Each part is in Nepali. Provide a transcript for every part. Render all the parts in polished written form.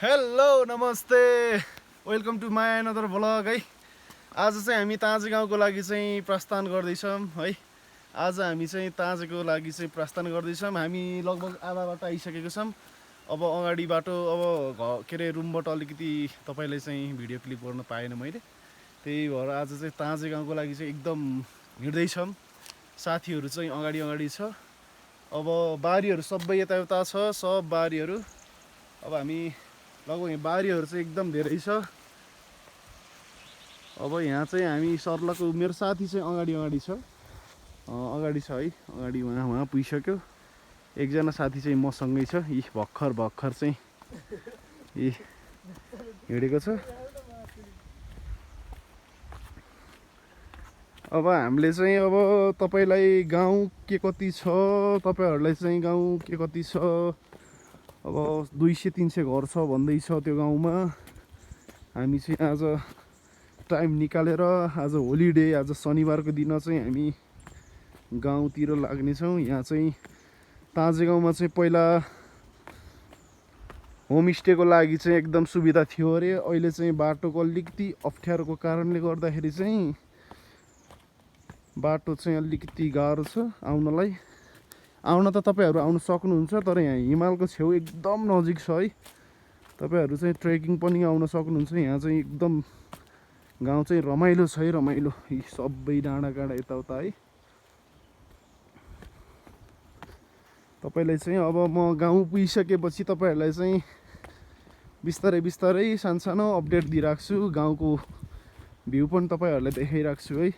हेलो नमस्ते welcome to my another vlog है। आज चाहिँ हामी ताजे गाउँको लागि चाहिँ प्रस्थान गर्दैछौँ है। आज हामी चाहिँ ताजेको लागि चाहिँ प्रस्थान गर्दैछौँ। हामी लगभग आधा बाटो आइसकेको छौँ। अब अगाडि बाटो अब के अरे रुमबाट अलिकति तपाईँलाई चाहिँ भिडियो क्लिप गर्न पाएन मैले, त्यही भएर आज चाहिँ ताजे गाउँको लागि चाहिँ एकदम हिँड्दैछौँ। साथीहरू चाहिँ अगाडि अगाडि छ। अब बारीहरू सबै यताउता छ, सब बारीहरू। अब हामी लगभग बारीहरू चाहिँ एकदम धेरै छ। अब यहाँ चाहिँ हामी सर्लको मेरो साथी चाहिँ अगाडि छ, अगाडि छ है, अगाडि उहाँ पुगिसक्यो। एकजना साथी चाहिँ मसँगै छ, यी भर्खर चाहिँ यी हिँडेको छ। अब हामीले चाहिँ अब तपाईँलाई गाउँ के कति छ, तपाईँहरूलाई चाहिँ गाउँ के कति छ, अब 200-300 घर छ भन्दैछ त्यो गाउँमा। हामी चाहिँ आज टाइम निकालेर, आज होलिडे, आज शनिबारको दिन चाहिँ हामी गाउँतिर लाग्नेछौँ। यहाँ चाहिँ ताजे गाउँमा चाहिँ पहिला होमस्टेको लागि चाहिँ एकदम सुविधा थियो अरे। अहिले चाहिँ बाटोको अलिकति अप्ठ्यारोको कारणले गर्दाखेरि चाहिँ बाटो चाहिँ अलिकति गाह्रो छ आउनलाई। आउन त तपाईँहरू आउन सक्नुहुन्छ, तर यहाँ हिमालको छेउ एकदम नजिक छ है। तपाईँहरू चाहिँ ट्रेकिङ पनि आउन सक्नुहुन्छ। यहाँ चाहिँ एकदम गाउँ चाहिँ रमाइलो छ है, रमाइलो। यी सबै डाँडाकाँडा यताउता है। तपाईँलाई चाहिँ अब म गाउँ पुगिसकेपछि तपाईँहरूलाई चाहिँ बिस्तारै सानो अपडेट दिइरहेको छु। गाउँको भ्यू पनि तपाईँहरूलाई देखाइरहेको छु है।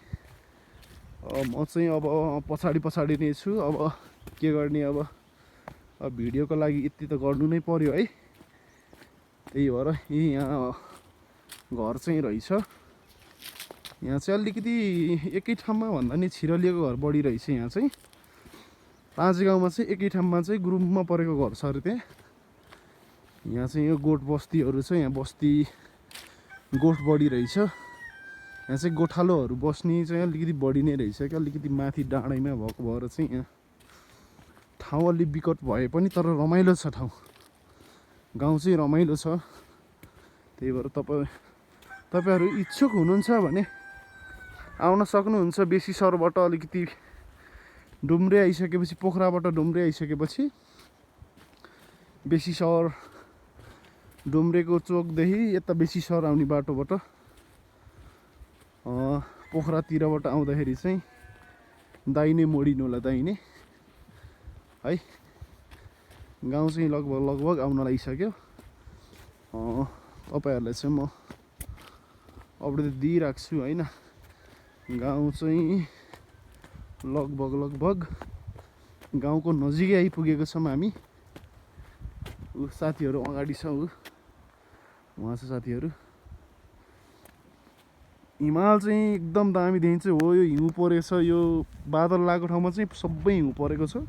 म चाहिँ अब पछाडि नै छु। अब के गर्ने, अब भिडियोको लागि यति त गर्नु नै पर्यो है। त्यही भएर यहाँ घर चाहिँ रहेछ। यहाँ चाहिँ अलिकति एकै ठाउँमा भन्दा नि छिरलिएको घर बढी रहेछ। यहाँ चाहिँ ताजे गाउँमा चाहिँ एकै ठाउँमा चाहिँ ग्रुपमा परेको घर छ अरे त्यहाँ। यहाँ चाहिँ यो गोठ बस्तीहरू छ, यहाँ बस्ती गोठ बढी रहेछ। यहाँ चाहिँ गोठालोहरू बस्ने चाहिँ अलिकति बढी नै रहेछ क्या, अलिकति माथि डाँडैमा भएको भएर चाहिँ यहाँ ठाउँ अलि विकट भए पनि तर रमाइलो छ ठाउँ। गाउँ चाहिँ रमाइलो छ। त्यही भएर तपाईँहरू इच्छुक हुनुहुन्छ भने आउन सक्नुहुन्छ। बेसी सरबाट अलिकति डुम्रे आइसकेपछि, पोखराबाट डुम्रे आइसकेपछि बेसी सर डुम्रेको चोकदेखि यता बेसी सर आउने बाटोबाट पोखरातिरबाट आउँदाखेरि चाहिँ दाहिने मोडिनु होला, दाहिने है। गाउँ चाहिँ लगभग आउन लागिसक्यो। तपाईँहरूलाई चाहिँ म अपडेट दिइरहेको छु होइन। गाउँ चाहिँ लगभग गाउँको नजिकै आइपुगेको छौँ हामी। साथीहरू अगाडि छ, उहाँ छ साथीहरू। हिमाल चाहिँ एकदम दामी देखिन्छ। हो यो हिउँ परेको छ, यो बादल लागेको ठाउँमा चाहिँ सबै हिउँ परेको छ।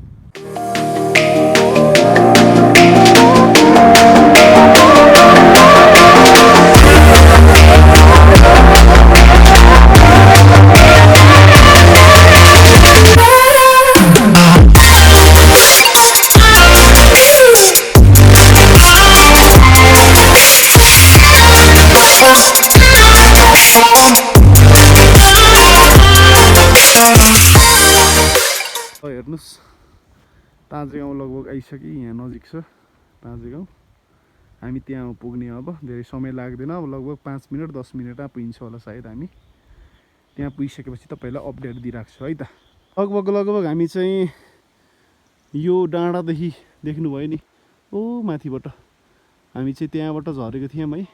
हेर्नुहोस्, ताजे गाउँ लगभग आइसक्यो। यहाँ नजिक छ ताजे गाउँ। हामी त्यहाँ पुग्ने, अब धेरै समय लाग्दैन। अब लगभग 5 मिनट 10 मिनटमा पुगिन्छ होला सायद। हामी त्यहाँ पुगिसकेपछि तपाईँलाई अपडेट दिइरहेको छु है त। लगभग हामी चाहिँ यो डाँडादेखि देख्नुभयो नि, ओ माथिबाट हामी चाहिँ त्यहाँबाट झरेको थियौँ है।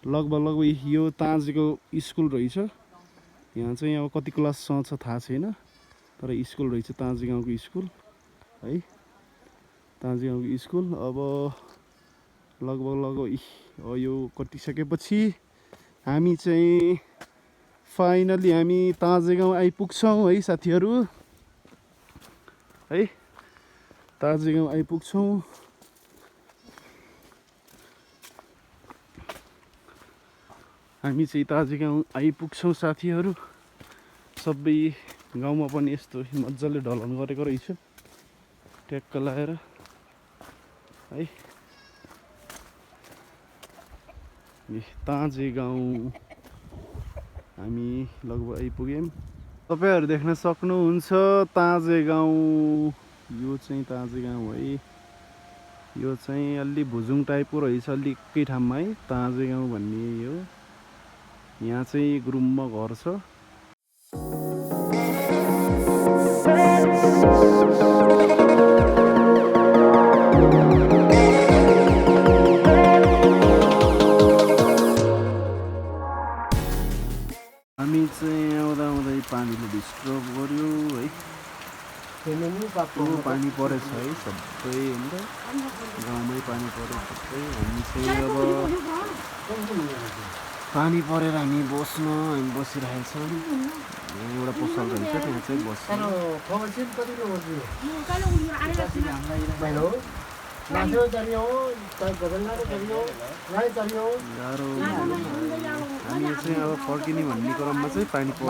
लगभग यो ताजेको स्कुल रहेछ। यहाँ चाहिँ अब कति क्लाससम्म छ थाहा छैन, तर स्कुल रहेछ ताजे गाउँको स्कुल है। ताजे गाउँको स्कुल। अब लगभग यो कटिसकेपछि हामी चाहिँ फाइनली हामी ताजे गाउँ आइपुग्छौँ है साथीहरू है। ताजे गाउँ आइपुग्छौँ। हामी चाहिँ ताजे गाउँ आइपुग्छौँ साथीहरू। सबै गाउँमा पनि यस्तो मजाले ढलन गरेको रहेछ, ट्याक्क लाएर है। ताजे गाउँ हामी लगभग आइपुग्यौँ। तपाईहरु देख्न सक्नुहुन्छ ताजे गाउँ। यो चाहिँ ताजे गाउँ है। यो चाहिँ अलि भुजुङ टाइपको रहेछ अलि एकै ठाउँमा है। ताजे गाउँ भन्ने हो। यहाँ चाहिँ गुरुम्ब घर छ। हामी चाहिँ आउँदा आउँदै पानीले डिस्टर्ब गर्यो है। पानी परेछ है सबै हैन गाउँमै पानी परेछ सबै। हामी चाहिँ अब पानी परेर हामी बसिरहेका छौँ। एउटा पसल रहेछ त्यहाँ चाहिँ बस्छौँ। गाह्रो हामी चाहिँ अब फर्किने भन्ने क्रममा चाहिँ पानी पर्छ।